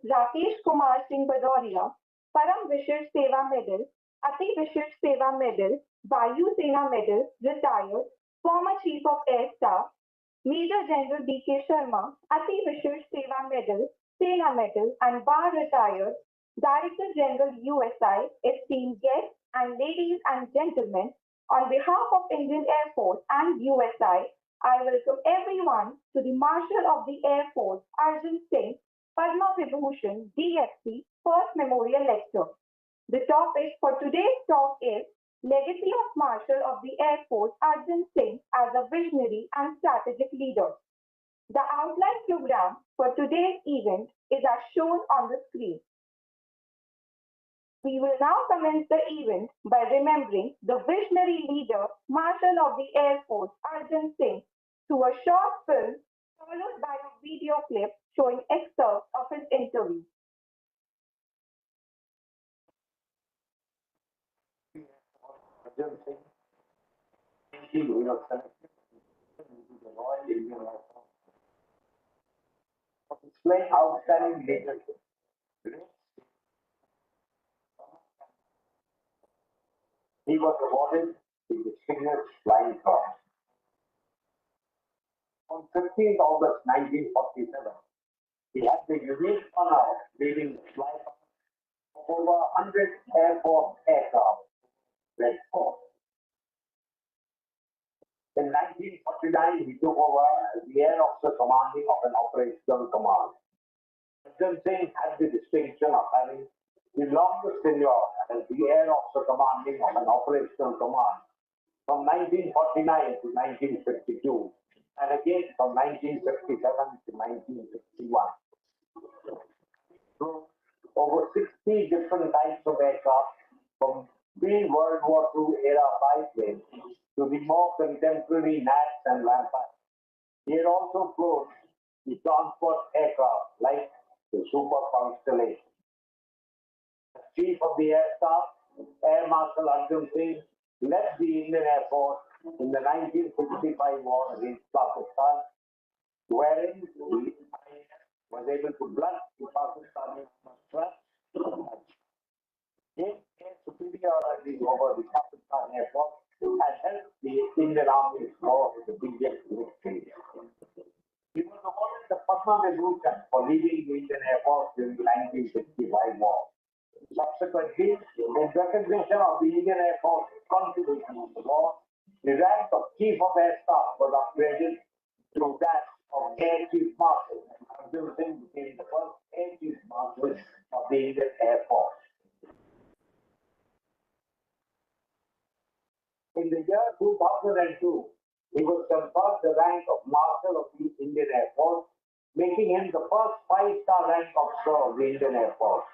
Rakesh Kumar Singh Badoria, Param Vishir Seva Medal, Ati Vishir Seva Medal, Vayu Sena Medal, retired, former Chief of Air Staff, Major General D.K. Sharma, Ati Vishir Seva Medal, Sena Medal, and Bar retired, Director General USI, esteemed guests, and ladies and gentlemen, on behalf of Indian Air Force and USI, I welcome everyone to the Marshal of the Air Force, Arjan Singh, Padma Vibhushan, DFC, First Memorial Lecture. The topic for today's talk is Legacy of Marshal of the Air Force Arjan Singh as a visionary and strategic leader. The outline program for today's event is as shown on the screen. We will now commence the event by remembering the visionary leader, Marshal of the Air Force Arjan Singh, through a short film followed by a video clip showing excerpts of his interview. Arjan Singh, who was selected into the Royal Indian Air Force, for displaying outstanding leadership. He was awarded the Distinguished Flying Cross. On 15th August 1947, he had the unique honor of leading the flight of over 100 Air Force aircraft. Red Force. In 1949, he took over as the Air Officer commanding of an operational command. Arjan Singh had the distinction of having the longest tenure as the Air Officer commanding of an operational command from 1949 to 1952, and again from 1957 to 1961. So, over 60 different types of aircraft, from pre-World War II era biplanes to the more contemporary NATs and Rampart. He had also flown the transport aircraft like the Super Constellation. As Chief of the Air Staff, Air Marshal Arjan Singh led the Indian Air Force in the 1965 war against Pakistan, wherein the IAF was able to blunt the Pakistani thrust and gain superiority over the Pakistan Air Force and helped the Indian Army score the biggest victory. He was awarded the Padma Vibhushan for leading the Indian Air Force during the 1965 war. Subsequently, in recognition of the Indian Air Force's contribution to the war, the rank of Chief of Air Staff was upgraded to that of Air Chief Marshal. Arjan Singh became the first Air Chief Marshal of the Indian Air Force. In the year 2002, he was conferred the rank of Marshal of the Indian Air Force, making him the first five-star rank officer of the Indian Air Force.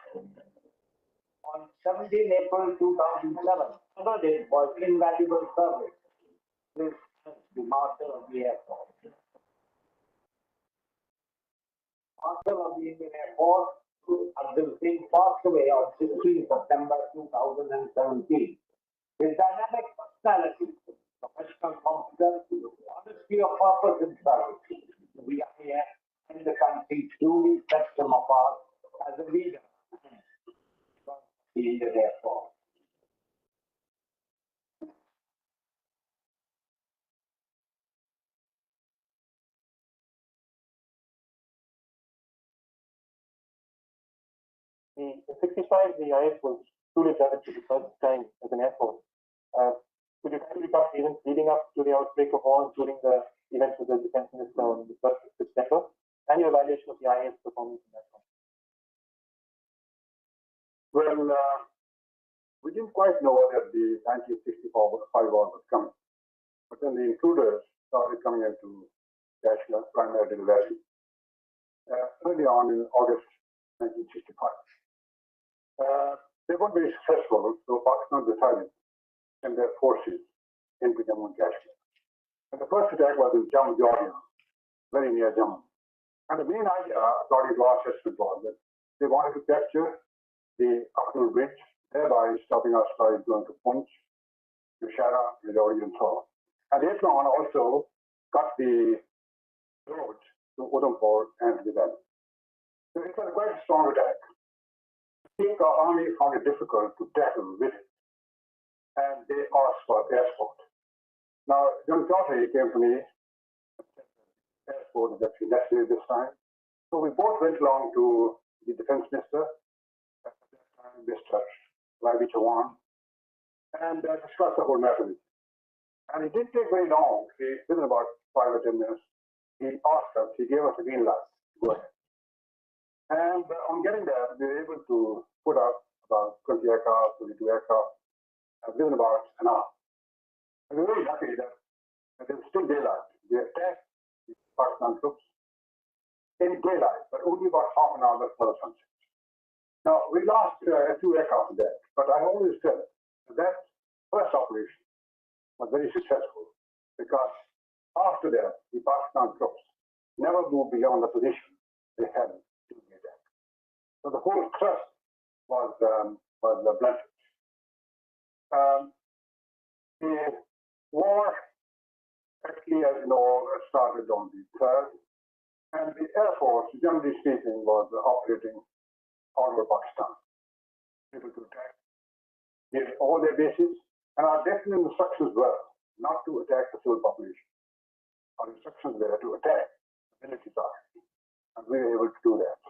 On 17 April 2007, honored him for his invaluable service. This is the Marshal of the Air Force. Marshal of the Indian Air Force, Arjan Singh, passed away on 16 September 2017. His dynamic personality, professional competence, honesty of purpose and service to the IAF and the country truly sets him apart as a leader of the Indian Air Force. In 65, the IAF was truly gathered for the first time as an Air Force. Could you kindly recap the events leading up to the outbreak of war, including the events with the Defense Minister on the 1st of September, and your evaluation of the IAF's performance in that time? Well, we didn't quite know that the 1965 war was coming. But then the intruders started coming into Kashmir, primarily the valley, early on in August 1965. They weren't very successful, so Pakistan decided to send their forces into Jammu and Kashmir. And the first attack was in Jammu, Georgia, very near Jammu. And the main idea, according to our assessment, was that they wanted to capture the Akhnoor Bridge, thereby stopping our supplies going to Punch, to Shara, Rajouri, and so on. And later on also cut the roads to Udhampur and the valley. So it was quite a strong attack. I think our army found it difficult to tackle with it, and they asked for air support. Now, John Chaudhary came to me and said air support is actually necessary this time. So we both went along to the defense minister, at that time, Mr. Ravi Chawan, and discussed the whole matter with him. And it didn't take very long. Within about 5 or 10 minutes, he asked us, he gave us a green light to go ahead. And on getting there, we were able to put up about 20 aircraft, 22 aircraft, within about an hour. And we're very lucky that there was still daylight. They attacked the Pakistan troops in daylight, but only about half an hour before the sunset. Now, we lost a few aircraft there, but I always said that first operation was very successful because after that, the Pakistan troops never moved beyond the position they had during the attack. So the whole thrust was blunted. The war, actually, as you know, started on the 3rd, and the Air Force, generally speaking, was operating all over Pakistan, able to attack all their bases, and our definite instructions were not to attack the civil population. Our instructions were to attack the military target, and we were able to do that.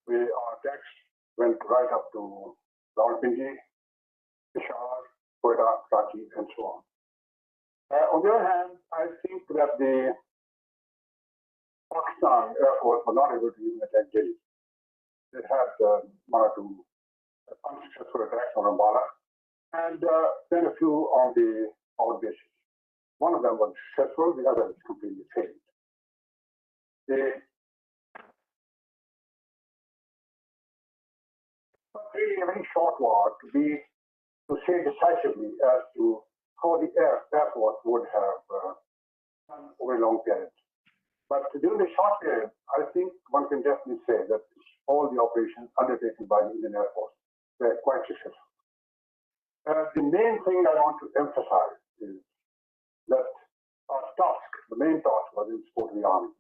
Our attacks went right up to Rawalpindi, Peshawar, Quetta, Karachi, and so on. On the other hand, I think that the Pakistan Air Force was not able to even attack Delhi. They had one or two unsuccessful attacks on Ambala, and then a few on the out bases. One of them was successful, the other was completely failed. Really a very short war to say decisively as to how the Air Force would have done over a long period. But during the short period, I think one can definitely say that all the operations undertaken by the Indian Air Force were quite successful. The main thing I want to emphasize is that our task, the main task, was in support of the army.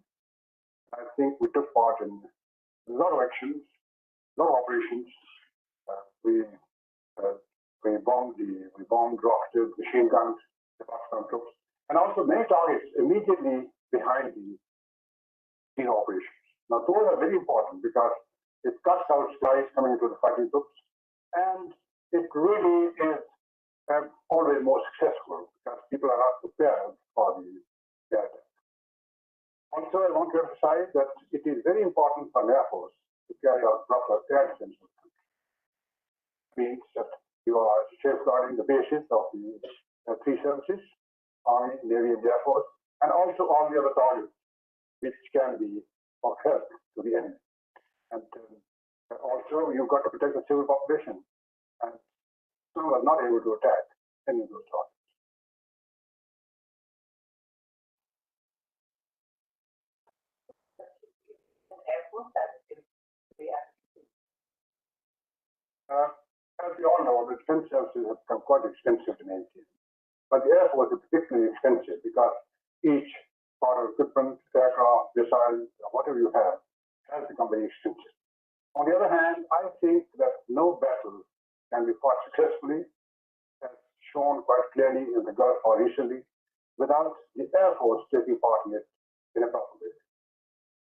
I think we took part in a lot of actions, a lot of operations. We bombed rocketed machine guns, the Pakistan troops, and also many targets immediately behind these operations. Now, those are very important because it cuts out skies coming into the fighting troops, and it really is always more successful because people are not prepared for the attack. Also, I want to emphasize that it is very important for an Air Force to carry out proper air defense. Means that you are safeguarding the bases of the three services, Army, Navy, and Air Force, and also all the other targets which can be of help to the enemy. And also, you've got to protect the civil population, and some are not able to attack any of those targets. As we all know, the defense services have become quite expensive to maintain. But the Air Force is particularly expensive because each part of equipment, aircraft, missiles, whatever you have, has become very expensive. On the other hand, I think that no battle can be fought successfully, as shown quite clearly in the Gulf War recently, without the Air Force taking part in it in a proper way.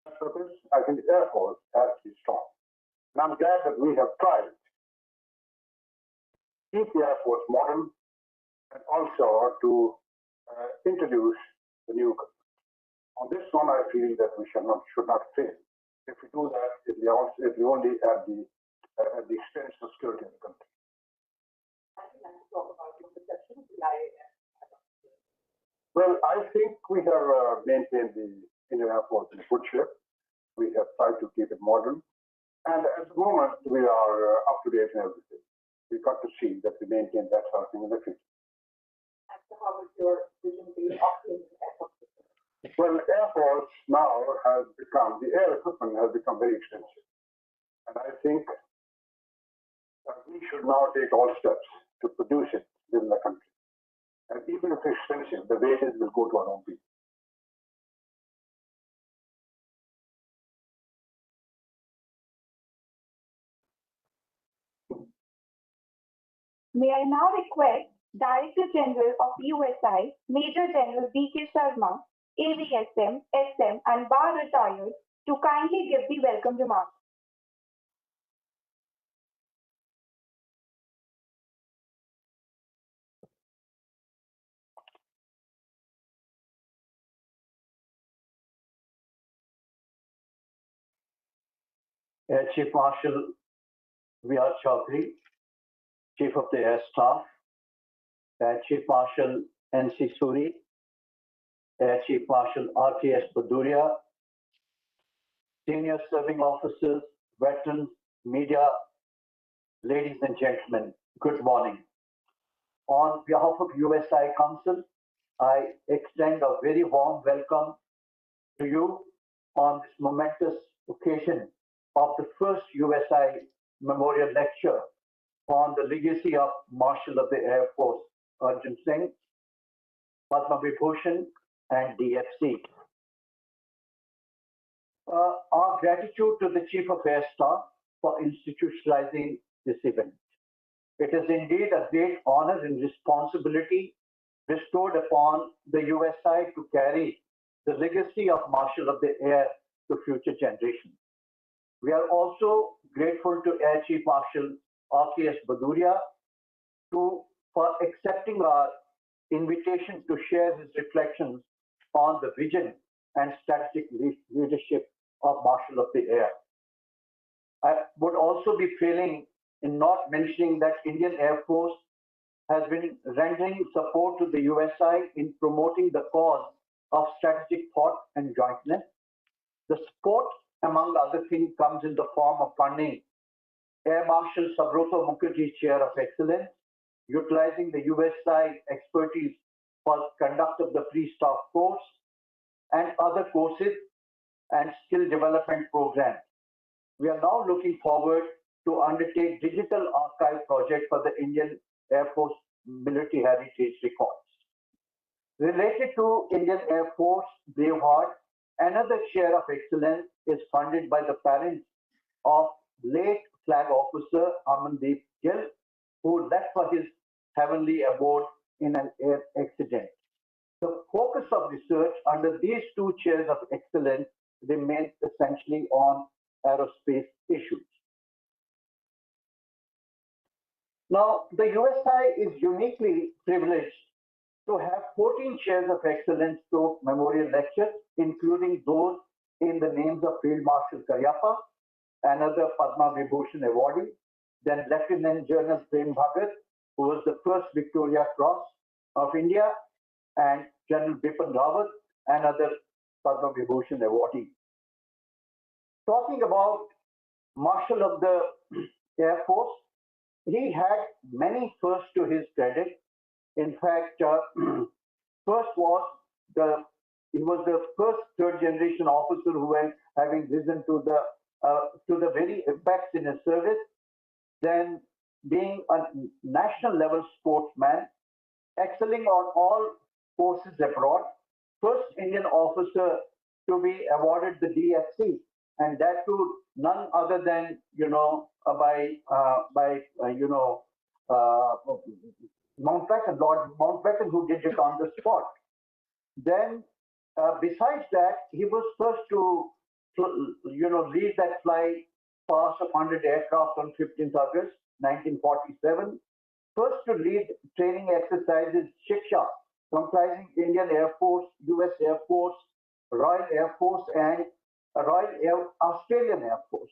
For that purpose, I think the Air Force has to be strong. And I'm glad that we have tried keep the Air Force modern and also to introduce the new equipment. On this one, I feel that we should not fail. If we do that, it will only at the expense of security in the country. Well, I think we have maintained the Indian Air Force in good shape. We have tried to keep it modern, and at the moment we are up to date in everything. We got to see that we maintain that sort of thing in the future. And so how would your vision be of the Air Force? Well, Air Force now the air equipment has become very expensive. And I think that we should now take all steps to produce it within the country. And even if it's expensive, the wages will go to our own people. May I now request Director General of USI, Major General B.K. Sharma, AVSM, SM, and Bar Retired, to kindly give the welcome remarks. Air Chief Marshal V.R. Chaudhary, Chief of the Air Staff, Air Chief Marshal N.C. Suri, Air Chief Marshal R.K.S. Paduria, senior serving officers, veterans, media, ladies and gentlemen, good morning. On behalf of USI Council, I extend a very warm welcome to you on this momentous occasion of the first USI Memorial Lecture on the legacy of Marshal of the Air Force, Arjan Singh, Padma Vibhushan, and DFC. Our gratitude to the Chief of Air Staff for institutionalizing this event. It is indeed a great honor and responsibility bestowed upon the USI to carry the legacy of Marshal of the Air to future generations. We are also grateful to Air Chief Marshal R.K.S. Baduria for accepting our invitation to share his reflections on the vision and strategic leadership of Marshal of the Air. I would also be failing in not mentioning that Indian Air Force has been rendering support to the USI in promoting the cause of strategic thought and jointness. The support, among other things, comes in the form of funding Air Marshal Subrata Mukherjee's Chair of Excellence, utilizing the USI expertise for conduct of the pre-staff course and other courses and skill development programs. We are now looking forward to undertake digital archive project for the Indian Air Force military heritage records. Related to Indian Air Force Braveheart, another Chair of Excellence is funded by the parents of late Flag Officer Amandeep Gill, who left for his heavenly abode in an air accident. The focus of research under these two chairs of excellence remains essentially on aerospace issues. Now, the USI is uniquely privileged to have 14 chairs of excellence to memorial lectures, including those in the names of Field Marshal Karyappa, another Padma Vibhushan awardee, then Lieutenant General Prem Bhagat, who was the first Victoria Cross of India, and General Bipin Rawat, another Padma Vibhushan awardee. Talking about Marshal of the Air Force, he had many firsts to his credit. In fact, first was he was the first third generation officer who went having risen to the very apex in his service, then being a national level sportsman, excelling on all courses abroad, first Indian officer to be awarded the DFC, and that too none other than Mountbatten, Lord Mountbatten, who did it on the spot. Then, besides that, he was first to lead that flight past of 100 aircraft on 15th August 1947. First to lead training exercises Shiksha, comprising Indian Air Force, US Air Force, Royal Air Force, and Australian Air Force.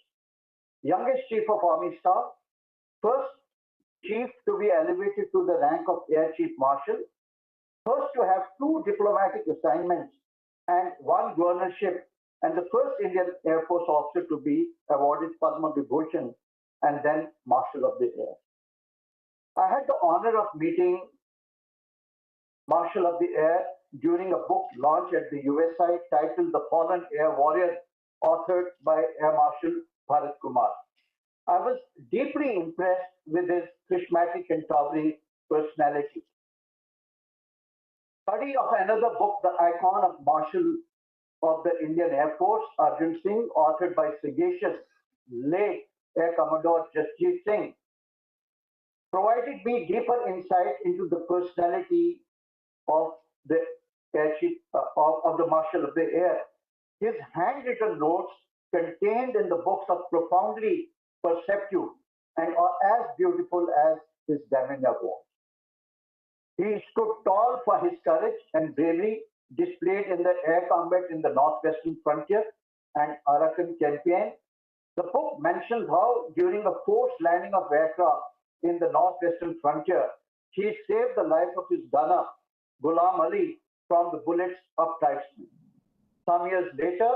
Youngest Chief of Army Staff, first chief to be elevated to the rank of Air Chief Marshal, first to have 2 diplomatic assignments and 1 governorship, and the first Indian Air Force officer to be awarded Padma Vibhushan and then Marshal of the Air. I had the honor of meeting Marshal of the Air during a book launch at the USI titled The Fallen Air Warrior, authored by Air Marshal Bharat Kumar. I was deeply impressed with his charismatic and towering personality. Study of another book, The Icon of Marshal of the Indian Air Force, Arjan Singh, authored by sagacious late Air Commodore Jasjeet Singh, provided me deeper insight into the personality of the air chief, of the Marshal of the Air. His handwritten notes contained in the books are profoundly perceptive and are as beautiful as his demeanor was. He stood tall for his courage and bravery displayed in the air combat in the northwestern frontier and Arakan campaign. The book mentions how, during a forced landing of aircraft in the northwestern frontier, he saved the life of his gunner, Ghulam Ali, from the bullets of tribesmen. Some years later,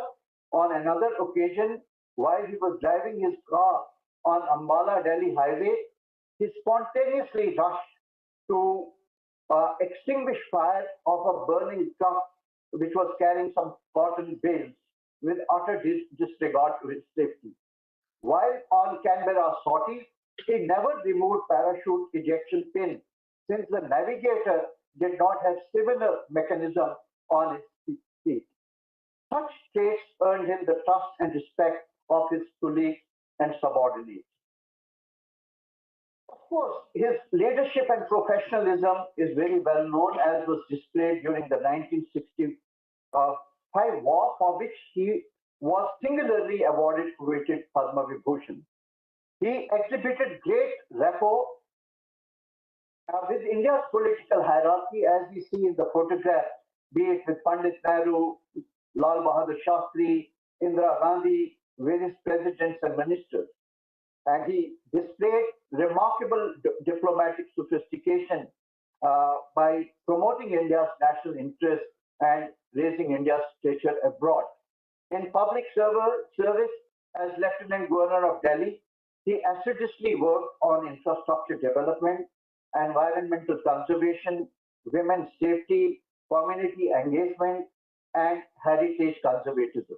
on another occasion, while he was driving his car on Ambala Delhi highway, he spontaneously rushed to extinguish fire of a burning truck which was carrying some cotton bales with utter disregard to his safety. While on Canberra sortie, he never removed parachute ejection pin since the navigator did not have similar mechanism on his seat. Such traits earned him the trust and respect of his colleagues and subordinates. Of course, his leadership and professionalism is very well known, as was displayed during the 1965 war, for which he was singularly awarded coveted Padma Vibhushan. He exhibited great rapport with India's political hierarchy, as we see in the photograph, be it with Pandit Nehru, Lal Bahadur Shastri, Indira Gandhi, various presidents and ministers. And he displayed remarkable diplomatic sophistication by promoting India's national interest and raising India's stature abroad. In public service as Lieutenant Governor of Delhi, he assiduously worked on infrastructure development, environmental conservation, women's safety, community engagement, and heritage conservatism.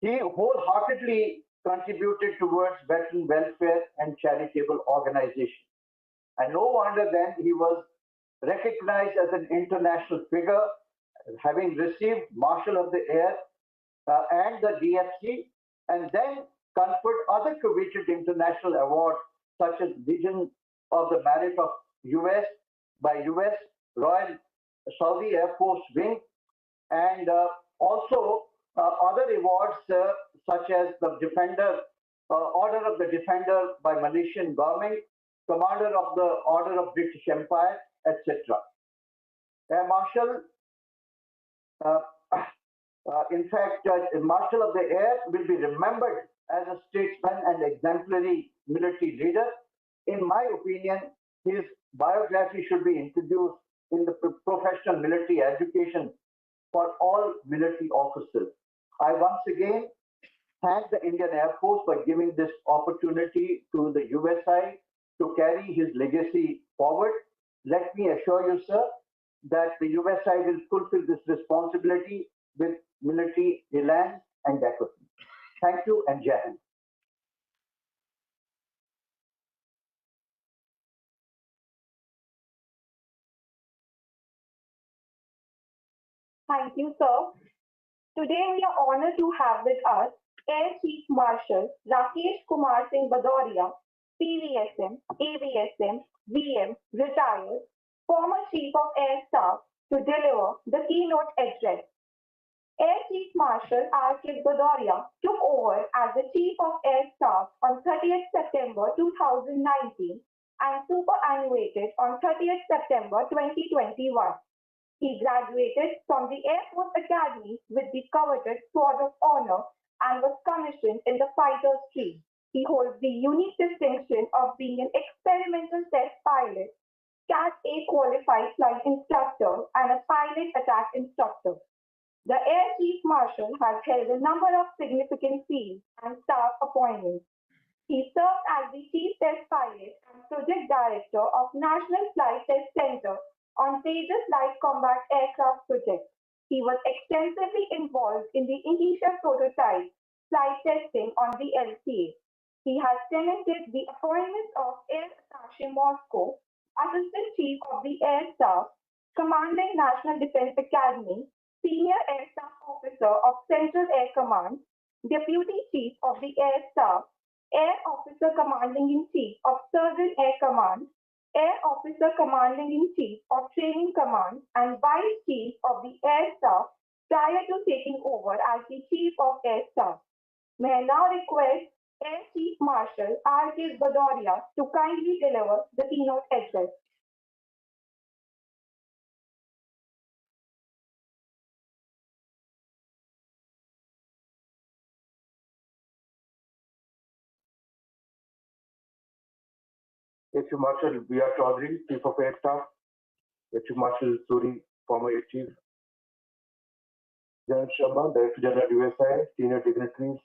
He wholeheartedly contributed towards veteran welfare and charitable organization. And no wonder then he was recognized as an international figure, having received Marshal of the Air and the DFC, and then conferred other coveted international awards such as Legion of the Merit of US by US Royal Saudi Air Force Wing, and also other awards such as the Defender, Order of the Defender by Malaysian government, Commander of the Order of British Empire, etc. Air Marshal, uh, Marshal of the Air will be remembered as a statesman and exemplary military leader. In my opinion, his biography should be introduced in the professional military education for all military officers. I once again thank the Indian Air Force for giving this opportunity to the USI to carry his legacy forward. Let me assure you, sir, that the USI will fulfill this responsibility with military elan and decorum. Thank you and Jai Hind. Thank you, sir. Today we are honored to have with us Air Chief Marshal Rakesh Kumar Singh Bhadoria, PVSM, AVSM, VM, retired, former Chief of Air Staff, to deliver the keynote address. Air Chief Marshal R.K. Bhadoria took over as the Chief of Air Staff on 30th September 2019 and superannuated on 30th September 2021. He graduated from the Air Force Academy with the coveted Sword of Honor and was commissioned in the Fighter Stream. He holds the unique distinction of being an experimental test pilot, Cat A qualified flight instructor, and a pilot attack instructor. The Air Chief Marshal has held a number of significant field and staff appointments. He served as the Chief Test Pilot and Project Director of National Flight Test Center on Tejas Light Combat Aircraft Project. He was extensively involved in the initial prototype flight testing on the LCA. He has tenanted the appointments of Air Attaché Moscow, Assistant Chief of the Air Staff, Commanding National Defense Academy, Senior Air Staff Officer of Central Air Command, Deputy Chief of the Air Staff, Air Officer Commanding in Chief of Southern Air Command, Air Officer Commanding in Chief of Training Command, and Vice Chief of the Air Staff prior to taking over as the Chief of Air Staff. May I now request Air Chief Marshal R.K. Bhadoria to kindly deliver the keynote address. Air Chief Marshal B.R. Chaudhary, Chief of Air Staff, Air Chief Marshal Suri, former Air Chief, General Sharma, Director General USI, senior dignitaries,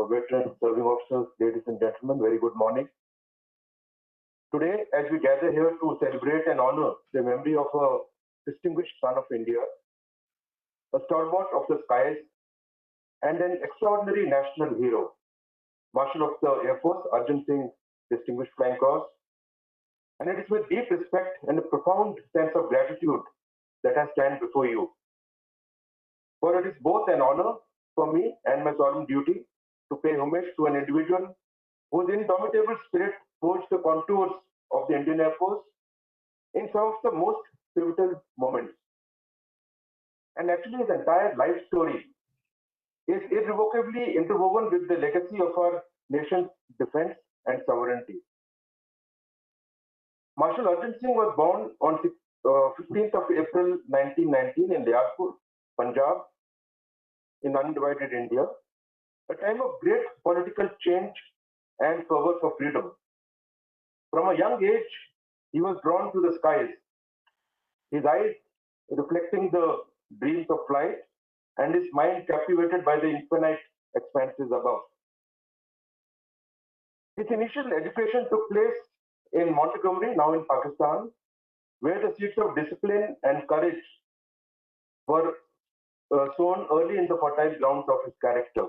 veterans, serving officers, ladies and gentlemen, very good morning. Today, as we gather here to celebrate and honor the memory of a distinguished son of India, a stalwart of the skies, and an extraordinary national hero, Marshal of the Air Force, Arjan Singh, Distinguished Flying Cross. And it is with deep respect and a profound sense of gratitude that I stand before you. For it is both an honor for me and my solemn duty to pay homage to an individual whose indomitable spirit forged the contours of the Indian Air Force in some of the most pivotal moments. And actually, his entire life story is irrevocably interwoven with the legacy of our nation's defense and sovereignty. Marshal Arjan Singh was born on 15th of April 1919 in Liaquat, Punjab, in undivided India, a time of great political change and fervor for freedom. From a young age, he was drawn to the skies, his eyes reflecting the dreams of flight, and his mind captivated by the infinite expanses above. His initial education took place in Montgomery, now in Pakistan, where the seeds of discipline and courage were sown early in the fertile grounds of his character.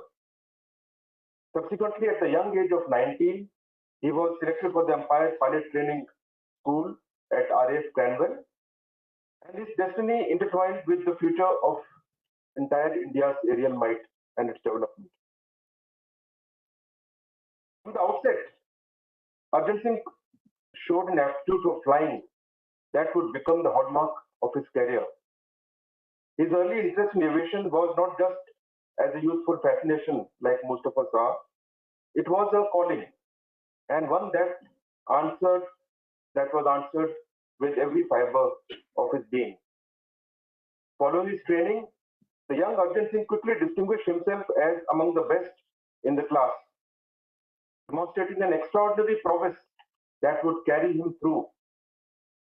Subsequently, at the young age of 19, he was selected for the Empire Pilot Training School at RAF Cranwell, and his destiny intertwined with the future of entire India's aerial might and its development. From the outset, Arjan Singh showed an aptitude for flying that would become the hallmark of his career. His early interest in aviation was not just as a youthful fascination like most of us are, it was a calling, and one that was answered with every fiber of his being. Following his training, the young Arjan Singh quickly distinguished himself as among the best in the class, demonstrating an extraordinary prowess that would carry him through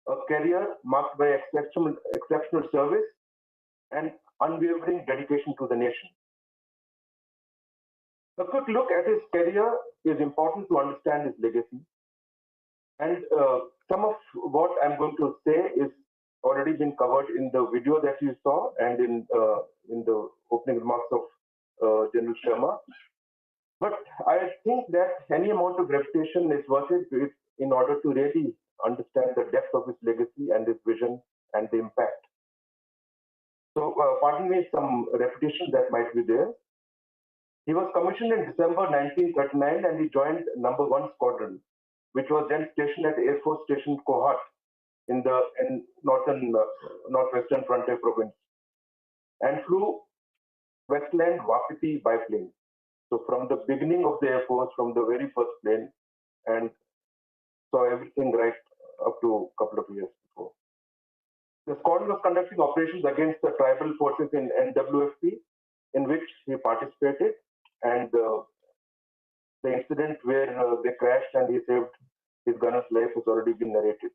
a career marked by exceptional service and unwavering dedication to the nation. A quick look at his career is important to understand his legacy. And some of what I'm going to say is already been covered in the video that you saw and in the opening remarks of General Sharma. But I think that any amount of repetition is worth it in order to really understand the depth of his legacy and his vision and the impact. So, pardon me some repetition that might be there. He was commissioned in December 1939 and he joined number 1 Squadron, which was then stationed at Air Force Station Kohat in northwestern frontier province, and flew Westland Wapiti biplane. So from the beginning of the Air Force, from the very first plane, and saw everything right up to a couple of years before. The squadron was conducting operations against the tribal forces in NWFP, in which he participated, and the incident where they crashed and he saved his gunner's life has already been narrated.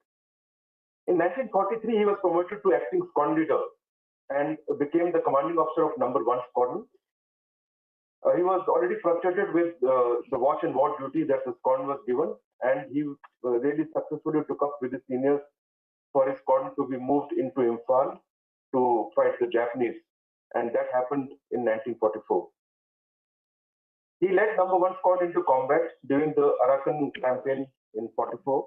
In 1943, he was promoted to acting squadron leader and became the commanding officer of number 1 Squadron. He was already frustrated with the watch and ward duty that the squadron was given, and he really successfully took up with his seniors for his squadron to be moved into Imphal to fight the Japanese, and that happened in 1944. He led number 1 squadron into combat during the Arakan campaign in 44,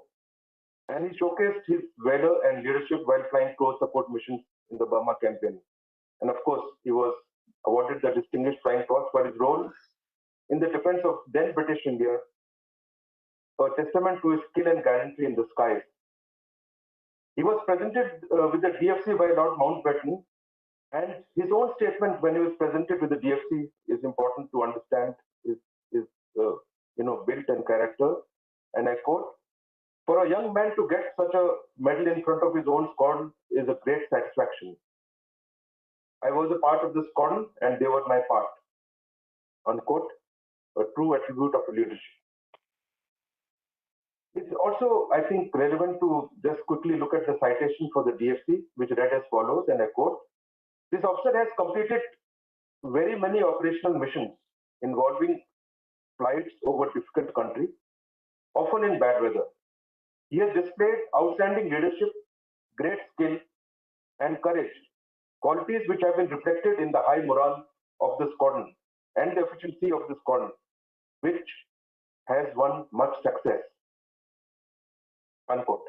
and he showcased his valor and leadership while flying close support missions in the Burma campaign. And of course, he was awarded the Distinguished Flying Cross for his role in the defense of then British India a testament to his skill and gallantry in the skies. He was presented with the DFC by Lord Mountbatten, and his own statement when he was presented with the DFC is important to understand his built and character. And I quote, "For a young man to get such a medal in front of his own squadron is a great satisfaction. I was a part of the squadron and they were my part." Unquote, a true attribute of leadership. It's also, I think, relevant to just quickly look at the citation for the DFC, which read as follows, and I quote, "This officer has completed very many operational missions involving flights over difficult country, often in bad weather. He has displayed outstanding leadership, great skill, and courage, qualities which have been reflected in the high morale of the squadron and the efficiency of the squadron, which has won much success." Unquote.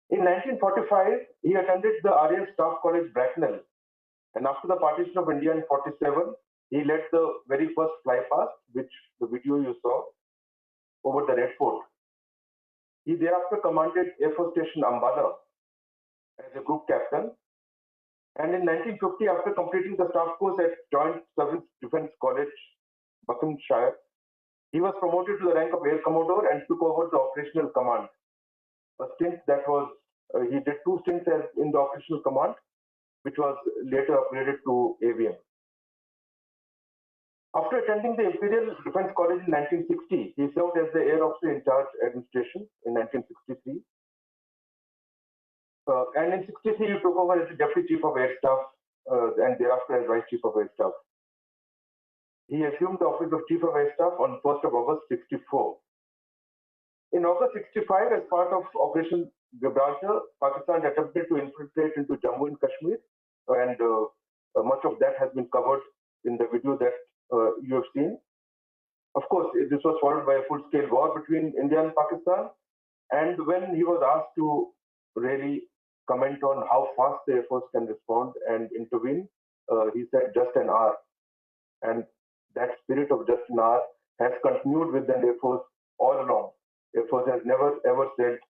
In 1945, he attended the RAF Staff College, Bracknell, and after the partition of India in 47, he led the very first flypast, which the video you saw, over the Red Fort. He thereafter commanded Air Force Station Ambala as a group captain, and in 1950, after completing the staff course at Joint Service Defence College, Buckinghamshire, he was promoted to the rank of Air Commodore and took over the operational command. A stint that was, he did 2 stints in the operational command, which was later upgraded to AVM. After attending the Imperial Defence College in 1960, he served as the Air Officer in Charge Administration in 1963. And in 63, he took over as the Deputy Chief of Air Staff and thereafter as Vice Chief of Air Staff. He assumed the office of Chief of Air Staff on 1st of August 64. In August 65, as part of Operation Gibraltar, Pakistan attempted to infiltrate into Jammu and Kashmir, and much of that has been covered in the video that you have seen. Of course, this was followed by a full-scale war between India and Pakistan, and when he was asked to really comment on how fast the Air Force can respond and intervene, he said just an hour. And that spirit of just an hour has continued with the Air Force all along. Air Force has never ever said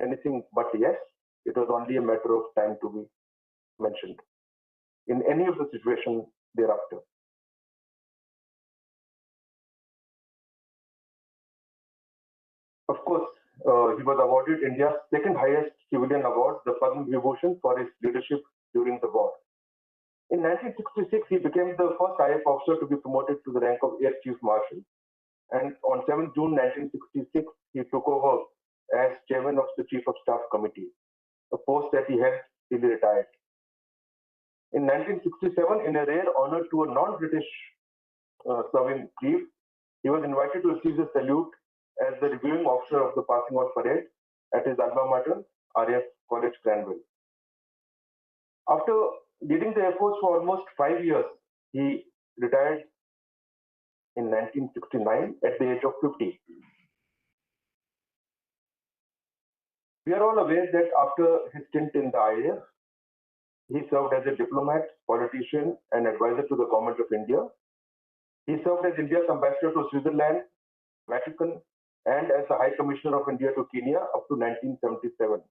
anything but yes. It was only a matter of time to be mentioned in any of the situations thereafter. Of course, he was awarded India's second highest civilian award, the Padma Vibhushan, for his leadership during the war. In 1966, he became the first IAF officer to be promoted to the rank of Air Chief Marshal. And on 7 June 1966, he took over as chairman of the Chief of Staff Committee, a post that he held till he retired. In 1967, in a rare honor to a non-British serving chief, he was invited to receive the salute as the reviewing officer of the passing out parade at his alma mater, RAF College, Cranwell. After leading the Air Force for almost 5 years, he retired in 1969 at the age of 50. We are all aware that after his stint in the IAF, he served as a diplomat, politician, and advisor to the Government of India. He served as India's ambassador to Switzerland, Vatican, and as the High Commissioner of India to Kenya up to 1977.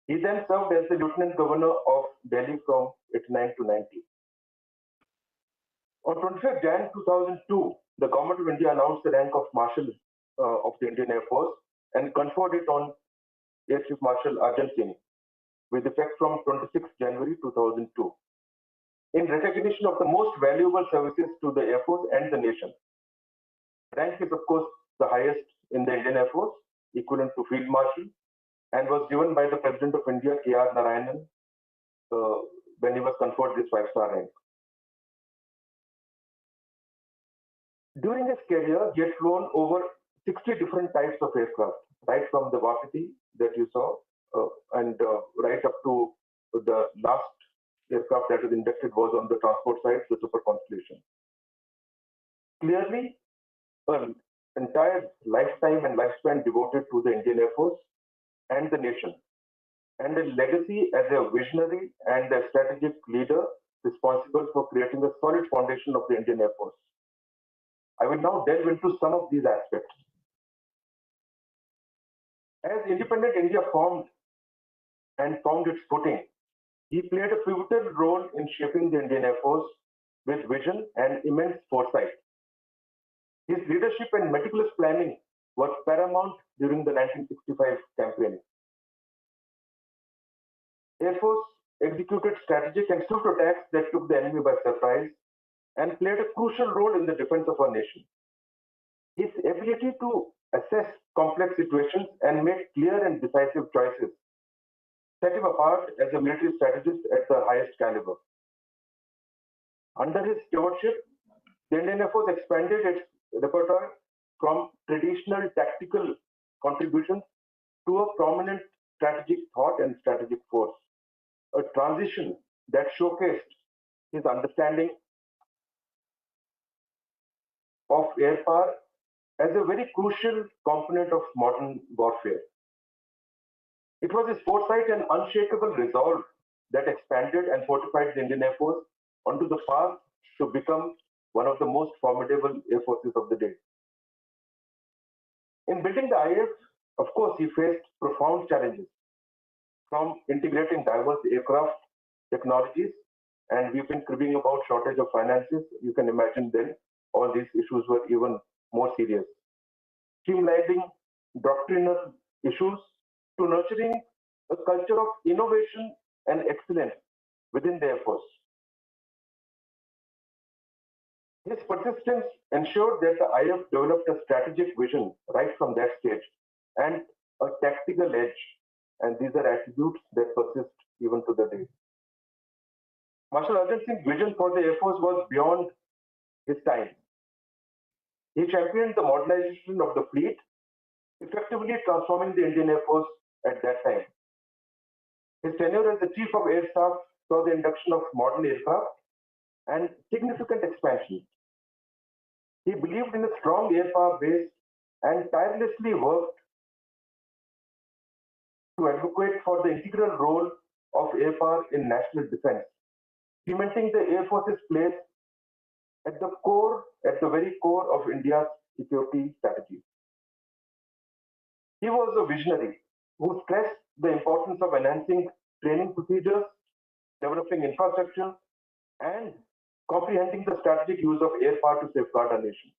He then served as the Lieutenant Governor of Delhi from 89 to 90. On 25 Jan 2002, the Government of India announced the rank of Marshal of the Indian Air Force and conferred it on Air Chief Marshal Arjan Singh with effect from 26 January 2002 in recognition of the most valuable services to the Air Force and the nation. Rank is, of course, the highest in the Indian Air Force, equivalent to Field Marshal, and was given by the President of India, K.R. Narayanan, when he was conferred this 5-star rank. During his career, he had flown over 60 different types of aircraft, right from the Wapiti that you saw, and right up to the last aircraft that was inducted was on the transport side, the Super Constellation. Clearly, an entire lifetime and lifespan devoted to the Indian Air Force and the nation, and a legacy as a visionary and a strategic leader responsible for creating a solid foundation of the Indian Air Force. I will now delve into some of these aspects. As independent India formed and found its footing, he played a pivotal role in shaping the Indian Air Force with vision and immense foresight. His leadership and meticulous planning were paramount during the 1965 campaign. Air Force executed strategic and swift attacks that took the enemy by surprise and played a crucial role in the defense of our nation. His ability to assess complex situations and make clear and decisive choices set him apart as a military strategist at the highest caliber. Under his stewardship, the Indian Air Force expanded its repertoire from traditional tactical contributions to a prominent strategic thought and strategic force, a transition that showcased his understanding of air power as a very crucial component of modern warfare. It was his foresight and unshakable resolve that expanded and fortified the Indian Air Force onto the path to become one of the most formidable air forces of the day. In building the IAF, of course, he faced profound challenges from integrating diverse aircraft technologies, and we've been cribbing about shortage of finances. You can imagine then all these issues were even more serious. Streamlining doctrinal issues to nurturing a culture of innovation and excellence within the Air Force. His persistence ensured that the IF developed a strategic vision right from that stage and a tactical edge, and these are attributes that persist even to the day. Marshal Arjan Singh's vision for the Air Force was beyond his time. He championed the modernization of the fleet, effectively transforming the Indian Air Force at that time. His tenure as the Chief of Air Staff saw the induction of modern aircraft and significant expansion. He believed in a strong air power base and tirelessly worked to advocate for the integral role of air power in national defense, cementing the Air Force's place at the very core of India's security strategy. He was a visionary who stressed the importance of enhancing training procedures, developing infrastructure, and comprehending the strategic use of air power to safeguard our nation.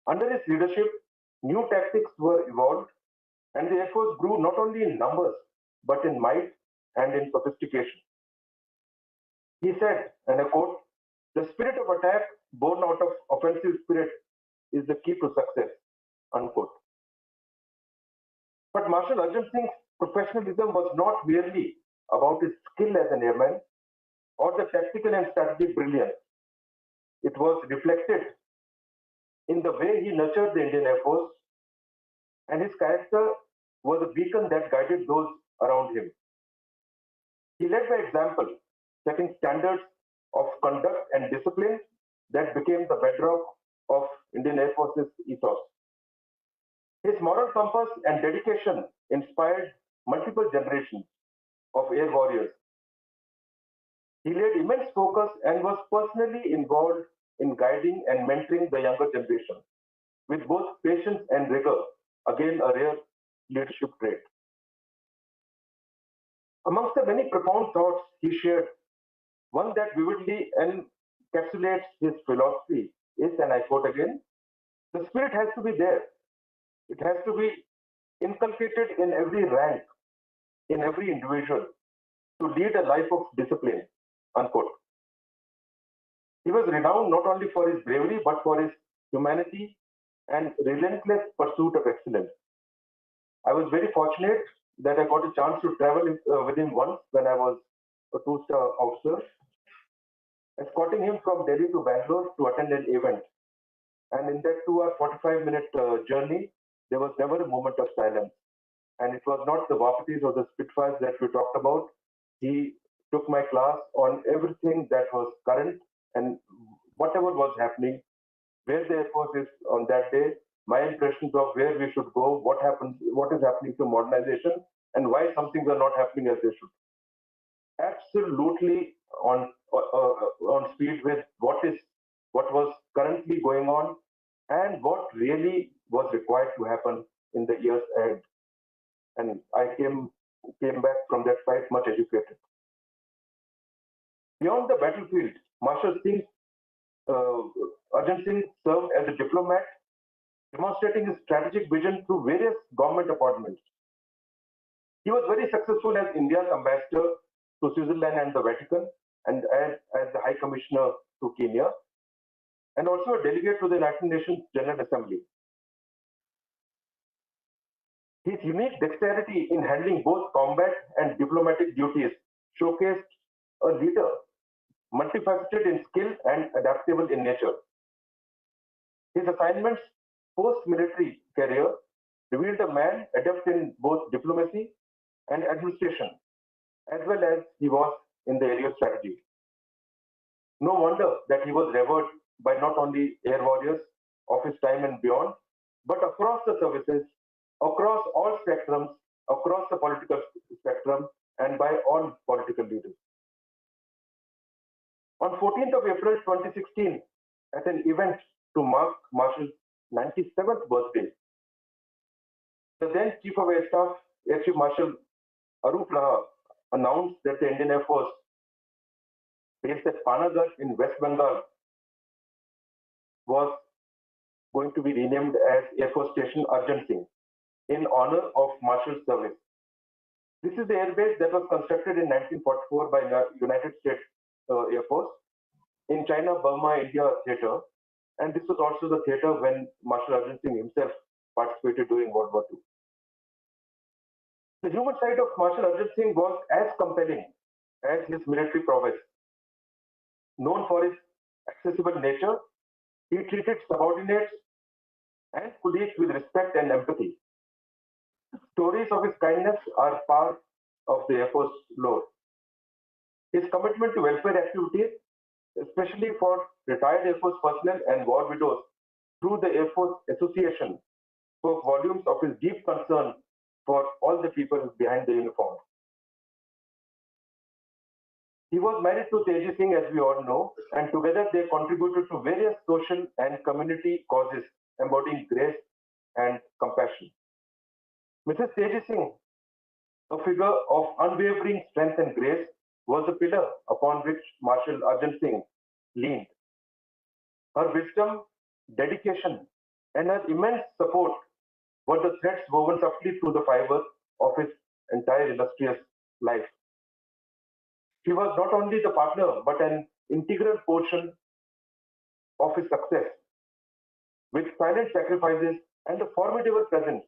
Under his leadership, new tactics were evolved, and the Air Force grew not only in numbers, but in might and in sophistication. He said, and I quote, "The spirit of attack born out of offensive spirit is the key to success," unquote. But Marshal Arjan Singh's professionalism was not merely about his skill as an airman or the tactical and strategic brilliance. It was reflected in the way he nurtured the Indian Air Force, and his character was a beacon that guided those around him. He led by example, setting standards of conduct and discipline that became the bedrock of Indian Air Force's ethos. His moral compass and dedication inspired multiple generations of air warriors. He laid immense focus and was personally involved in guiding and mentoring the younger generation with both patience and rigor, again a rare leadership trait. Amongst the many profound thoughts he shared, one that vividly encapsulates his philosophy is, and I quote again, "The spirit has to be there. It has to be inculcated in every rank, in every individual, to lead a life of discipline," unquote. He was renowned not only for his bravery, but for his humanity and relentless pursuit of excellence. I was very fortunate that I got a chance to travel with him once when I was a two-star officer, escorting him from Delhi to Bangalore to attend an event. And in that 2-hour, 45-minute journey, there was never a moment of silence. And it was not the Wapatis or the Spitfires that we talked about. He took my class on everything that was current and whatever was happening, where the Air Force is on that day, my impressions of where we should go, what happens, what is happening to modernization, and why some things are not happening as they should. Absolutely on speed with what was currently going on and what really was required to happen in the years ahead. and I came back from that fight much educated. Beyond the battlefield, Marshal Singh, uh, Arjan Singh served as a diplomat, demonstrating his strategic vision through various government appointments. He was very successful as India's ambassador to Switzerland and the Vatican, and as the High Commissioner to Kenya, and also a delegate to the United Nations General Assembly. His unique dexterity in handling both combat and diplomatic duties showcased a leader, multifaceted in skill and adaptable in nature. His assignments post-military career revealed a man adept in both diplomacy and administration, as well as he was in the area of strategy. No wonder that he was revered by not only air warriors of his time and beyond, but across the services, across all spectrums, across the political spectrum, and by all political leaders. On 14th of April 2016, at an event to mark Marshal's 97th birthday, the then Chief of Air Staff, Air Chief Marshal Arup Raha, announced that the Indian Air Force, based at Panagarh in West Bengal, was going to be renamed as Air Force Station Arjan Singh in honor of Marshal's service. This is the airbase that was constructed in 1944 by United States Air Force in China, Burma, India theater, and this was also the theater when Marshal Arjan Singh himself participated during World War II. The human side of Marshal Arjan Singh was as compelling as his military prowess. Known for his accessible nature, he treated subordinates and colleagues with respect and empathy. Stories of his kindness are part of the Air Force lore. His commitment to welfare activities, especially for retired Air Force personnel and war widows, through the Air Force Association, spoke volumes of his deep concern for all the people behind the uniform. He was married to Teji Singh, as we all know, and together they contributed to various social and community causes embodying grace and compassion. Mrs. Teji Singh, a figure of unwavering strength and grace, was a pillar upon which Marshal Arjan Singh leaned. Her wisdom, dedication, and her immense support were the threads woven softly through the fibers of his entire illustrious life. She was not only the partner, but an integral portion of his success. With silent sacrifices and a formidable presence,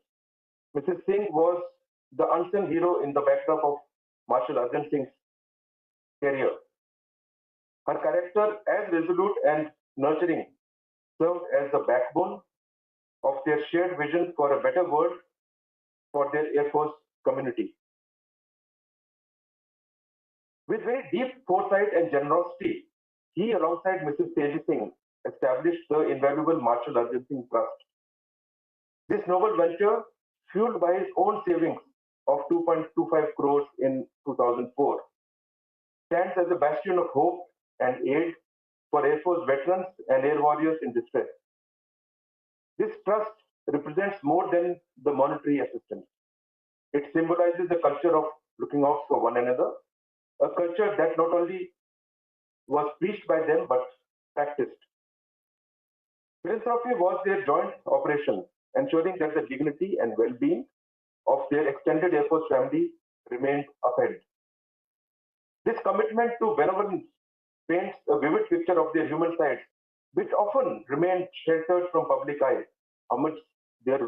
Mrs. Singh was the unsung hero in the backdrop of Marshal Arjan Singh's career. Her character, as resolute and nurturing, served as the backbone of their shared vision for a better world for their Air Force community. With very deep foresight and generosity, he, alongside Mrs. Teji Singh, established the invaluable Marshal Arjan Singh Trust. This noble venture, fueled by his own savings of 2.25 crores in 2004, stands as a bastion of hope and aid for Air Force veterans and air warriors in distress. This trust represents more than the monetary assistance. It symbolizes a culture of looking out for one another, a culture that not only was preached by them but practiced. Philanthropy was their joint operation, ensuring that the dignity and well-being of their extended Air Force family remained upheld. This commitment to benevolence paints a vivid picture of their human side, which often remained sheltered from public eye amidst their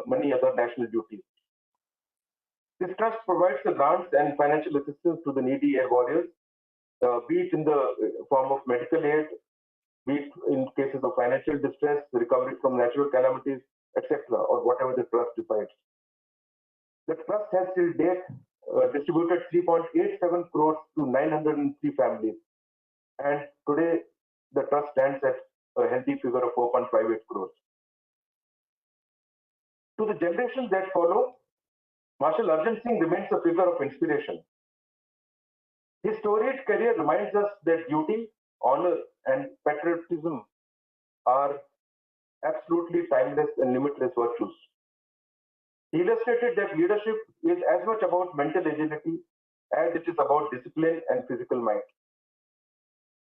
many other national duties. This trust provides the grants and financial assistance to the needy air warriors, be it in the form of medical aid, be it in cases of financial distress, recovery from natural calamities, etc., or whatever the trust decides. The trust has till date distributed 3.87 crores to 903 families, and today the trust stands at a healthy figure of 4.58 crores. To the generations that follow, Marshal Arjan Singh remains a figure of inspiration. His storied career reminds us that duty, honor, and patriotism are absolutely timeless and limitless virtues. He illustrated that leadership is as much about mental agility as it is about discipline and physical might.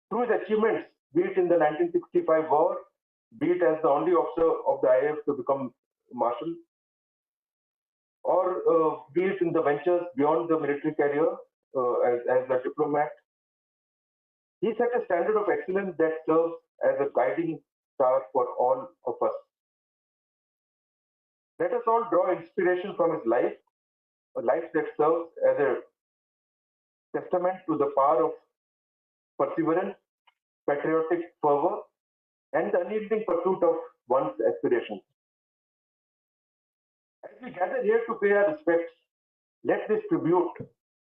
Through his achievements, be it in the 1965 war, be it as the only officer of the IAF to become Marshal, or be it in the ventures beyond the military career as a diplomat, he set a standard of excellence that serves as a guiding star for all of us. Let us all draw inspiration from his life, a life that serves as a testament to the power of perseverance, patriotic fervor, and the unyielding pursuit of one's aspirations. As we gather here to pay our respects, let this tribute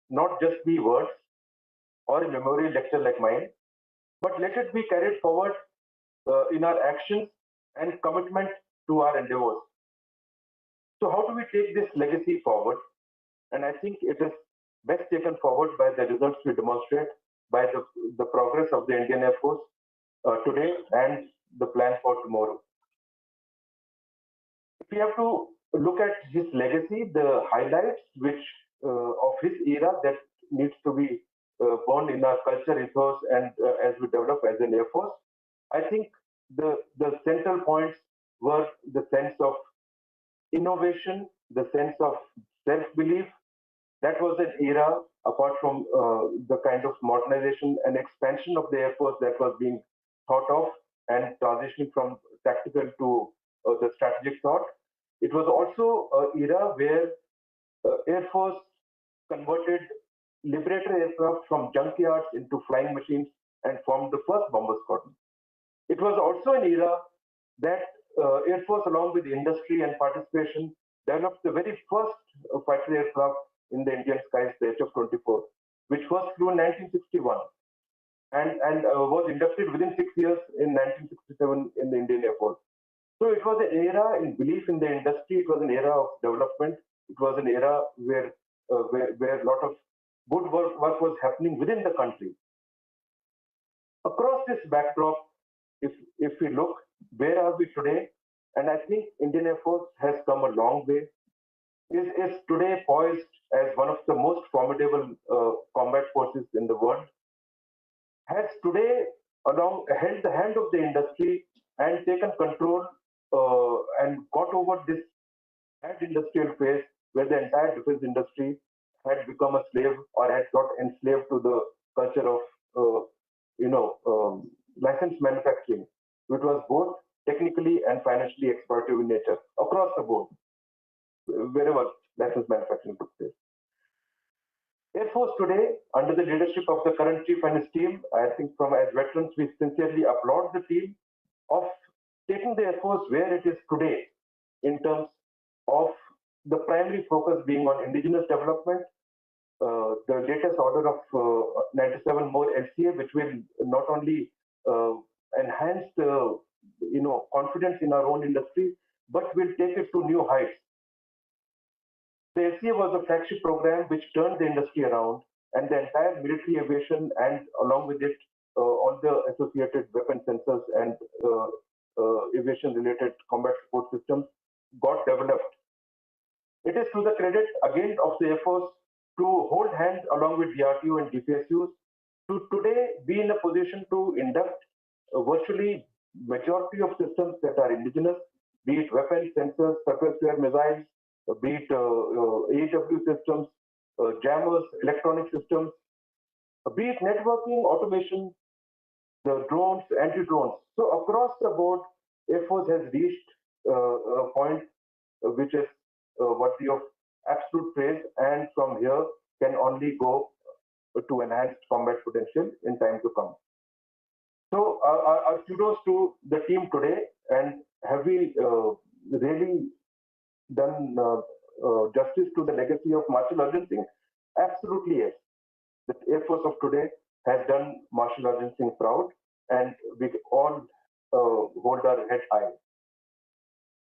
not just be words or a memorial lecture like mine, but let it be carried forward in our actions and commitment to our endeavors. So, how do we take this legacy forward? And I think it is best taken forward by the results we demonstrate, by the progress of the Indian Air Force today and the plan for tomorrow. If we have to look at his legacy, the highlights which of his era that needs to be born in our culture, ethos, and as we develop as an Air Force, I think the central points were the sense of innovation, the sense of self-belief. That was an era, apart from the kind of modernization and expansion of the Air Force that was being thought of and transitioning from tactical to the strategic thought. It was also an era where Air Force converted Liberator aircraft from junkyards into flying machines and formed the first bomber squadron. It was also an era that Air Force, along with industry and participation, developed the very first fighter aircraft in the Indian skies, the HF-24, which first flew in 1961 and was inducted within 6 years in 1967 in the Indian Air Force. So it was an era in belief in the industry. It was an era of development. It was an era where a lot of good work was happening within the country. Across this backdrop, if we look, where are we today? And I think Indian Air Force has come a long way. Is today poised as one of the most formidable combat forces in the world. Has today held the hand of the industry and taken control and got over this bad industrial phase where the entire defense industry had become a slave or had got enslaved to the culture of licensed manufacturing, which was both technically and financially exploitative in nature across the board, wherever licensed manufacturing took place. Air Force today, under the leadership of the current chief and his team, I think from as veterans, we sincerely applaud the team of taking the Air Force where it is today in terms of the primary focus being on indigenous development, the latest order of 97 more LCA, which will not only enhance the confidence in our own industry, but will take it to new heights. The LCA was a flagship program which turned the industry around, and the entire military aviation and along with it all the associated weapon sensors and aviation-related combat support systems got developed. It is to the credit again of the Air Force to hold hands along with DRDO and DPSUs to today be in a position to induct virtually majority of systems that are indigenous, be it weapons, sensors, surface-to-air missiles, be it AEW systems, jammers, electronic systems, be it networking, automation, the drones, anti-drones. So across the board, Air Force has reached a point which is worthy of absolute praise, and from here can only go to enhanced combat potential in time to come. So our kudos to the team today, and have we really done justice to the legacy of Marshal Arjan Singh? Absolutely yes. The Air Force of today has done Marshal Arjan Singh proud, and we all hold our head high.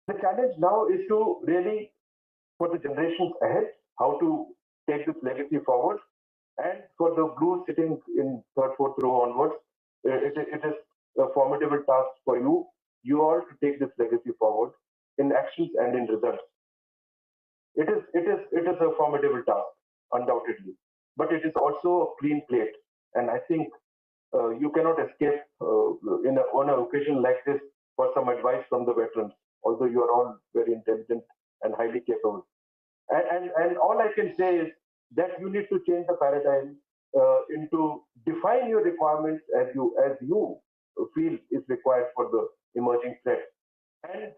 The challenge now is to really, for the generations ahead, how to take this legacy forward. And for the blues sitting in third, fourth row onwards, it is a formidable task for you all to take this legacy forward in actions and in results. It is a formidable task, undoubtedly, but it is also a clean plate, and I think you cannot escape on an occasion like this for some advice from the veterans, although you are all very intelligent and highly capable. And all I can say is that you need to change the paradigm into define your requirements as you feel is required for the emerging threat, and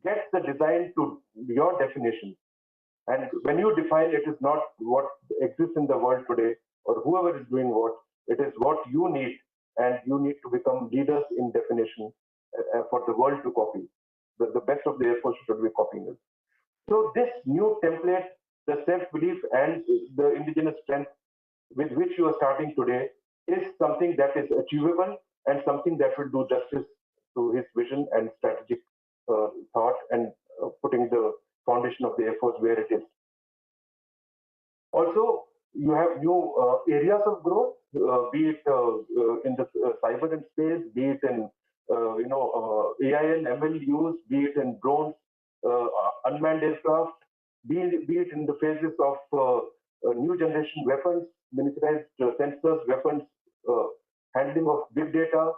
get the design to your definition. And when you define, it is not what exists in the world today or whoever is doing what, it is what you need. And you need to become leaders in definition for the world to copy. The best of the Air Force should be copying it. So this new template, the self-belief and the indigenous strength with which you are starting today is something that is achievable and something that will do justice to his vision and strategic thought and putting the foundation of the Air Force where it is. Also, you have new areas of growth, be it in the cyber and space, be it in AI and ML use, be it in drones, unmanned aircraft, be it in the phases of new generation weapons, miniaturized sensors, weapons, handling of big data.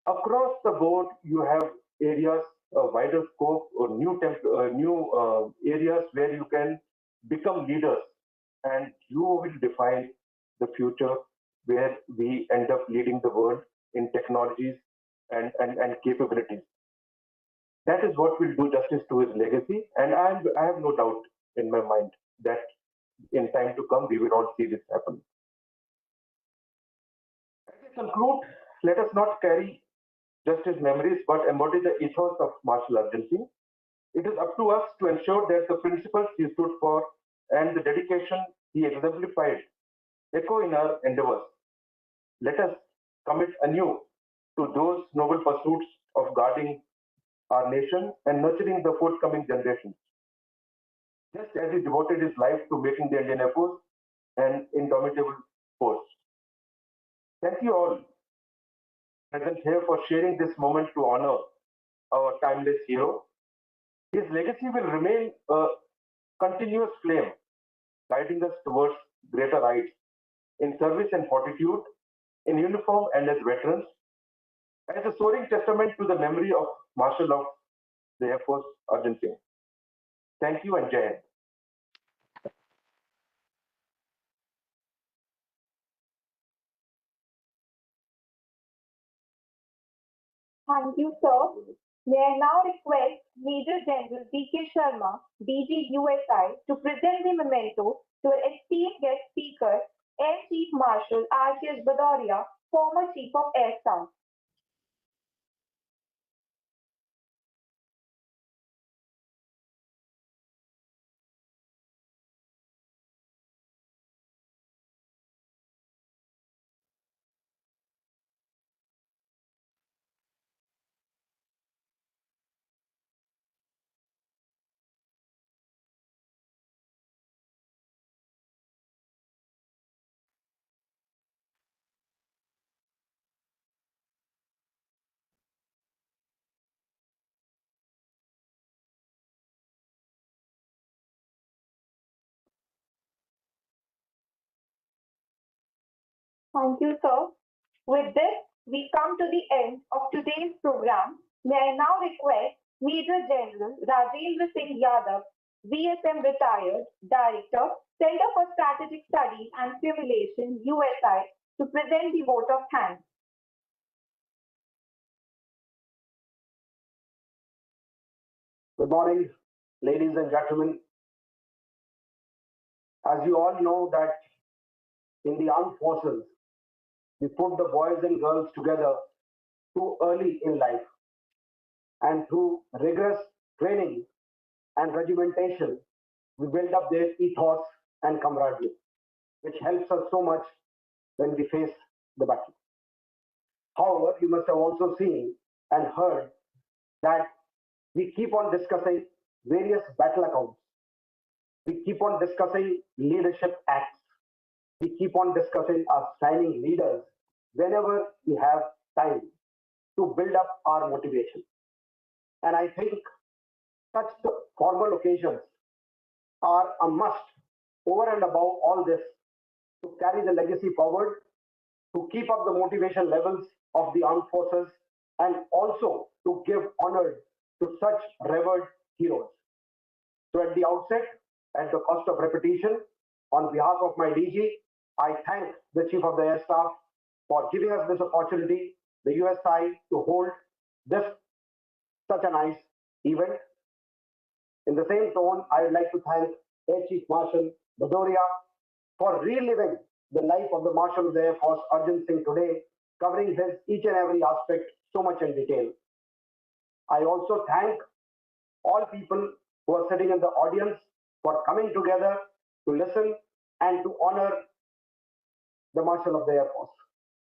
Across the board, you have areas, wider scope, or new areas where you can become leaders, and you will define the future where we end up leading the world in technologies and capabilities. That is what will do justice to his legacy, and I have no doubt in my mind that in time to come we will all see this happen. As I conclude, let us not carry just his memories, but embody the ethos of Marshal Arjan Singh. It is up to us to ensure that the principles he stood for and the dedication he exemplified echo in our endeavors. Let us commit anew to those noble pursuits of guarding our nation and nurturing the forthcoming generations. Just as he devoted his life to making the Indian Air Force an indomitable force. Thank you all present here for sharing this moment to honor our timeless hero. His legacy will remain a continuous flame, guiding us towards greater heights in service and fortitude, in uniform and as veterans, as a soaring testament to the memory of Marshal of the Air Force, Arjan Singh. Thank you and Jai Hind. Thank you, sir. May I now request Major General B.K. Sharma, DG USI, to present the memento to our esteemed guest speaker, Air Chief Marshal R.K. Bhadauria, former Chief of Air Staff. Thank you, sir. With this, we come to the end of today's program. May I now request Major General Rajendra Singh Yadav, VSM retired, Director, Center for Strategic Studies and Simulation, USI, to present the vote of thanks. Good morning, ladies and gentlemen. As you all know that in the armed forces, we put the boys and girls together too early in life, and through rigorous training and regimentation, we build up their ethos and camaraderie, which helps us so much when we face the battle. However, you must have also seen and heard that we keep on discussing various battle accounts. We keep on discussing leadership acts. We keep on discussing our signing leaders whenever we have time to build up our motivation. And I think such formal occasions are a must over and above all this to carry the legacy forward, to keep up the motivation levels of the armed forces, and also to give honor to such revered heroes. So, at the outset, at the cost of repetition, on behalf of my DG, I thank the Chief of the Air Staff for giving us this opportunity, the USI, to hold this such a nice event. In the same tone, I would like to thank Air Chief Marshal Bhadoria for reliving the life of the Marshal of the Air Force, Arjan Singh, today, covering his each and every aspect so much in detail. I also thank all people who are sitting in the audience for coming together to listen and to honor the Marshal of the Air Force.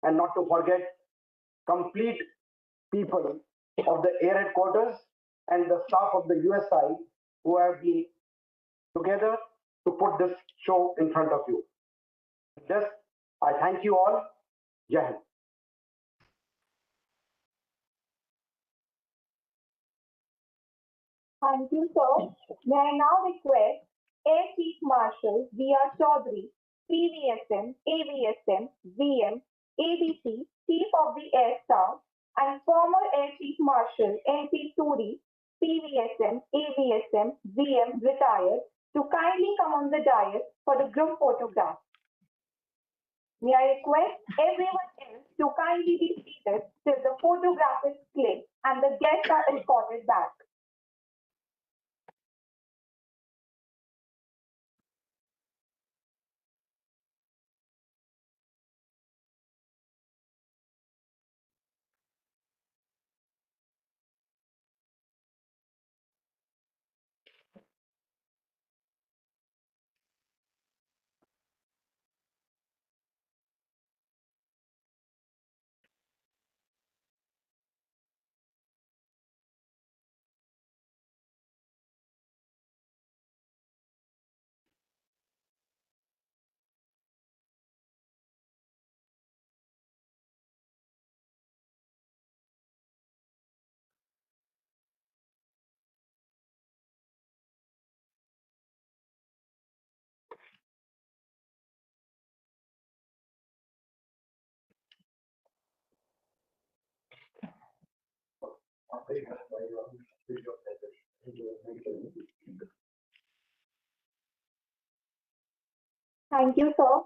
And not to forget, complete people of the Air Headquarters and the staff of the USI who have been together to put this show in front of you. With this, I thank you all. Jai Hind. Thank you, sir. May I now request Air Chief Marshal V.R. Chaudhary, PVSM, AVSM, VM, ADC, Chief of the Air Staff, and former Air Chief Marshal N.P. Suri, PVSM, AVSM, VM, retired, to kindly come on the dais for the group photograph. May I request everyone else to kindly be seated till the photograph is clicked and the guests are escorted back. Thank you, sir.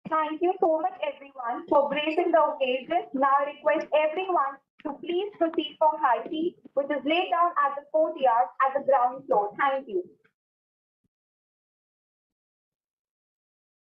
Thank you so much, everyone, for gracing the occasion. Now I request everyone to please proceed for high tea, which is laid down at the courtyard at the ground floor. Thank you.